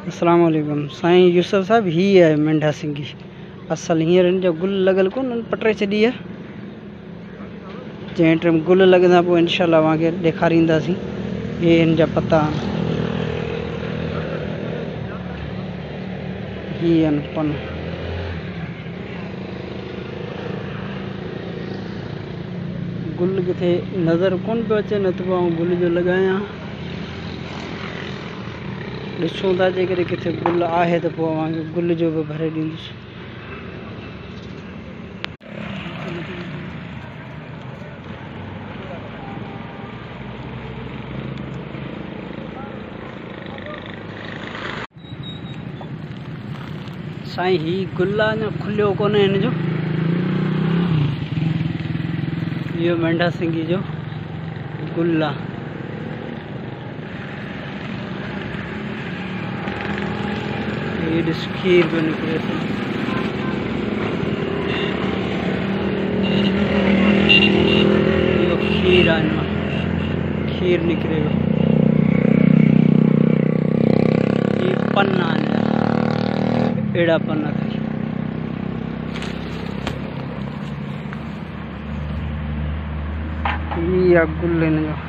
अस्सलाम वालेकुम साईं यूसुफ साहब ही है मेंढा सिंगी असल हींअर हिन जो गुल लॻल कोन पटे छॾी आहे जंहिं टाइम गुल लॻंदा पोइ इंशाल्लाह तव्हांखे ॾेखारींदासीं। हे हिन जा पता ही आहिनि पन गुल किथे नज़र कोन पियो अचे न त पोइ गुल जो लॻायां ॾिसूं था जेकॾहिं किथे गुल आहे त पोइ तव्हांखे गुल जो बि भरे ॾींदुसि। साईं ही गुल आहे अञा खुलियो कोन्हे हिन जो इहो मेंढा सिंगी जो गुल आहे। ये ॾिस खीर पियो निकिरे थो इहो खीर आहे हिन मां खीर निकिरे पियो ये पन आहे अहिड़ा पन ही आहे गुल हिन जो।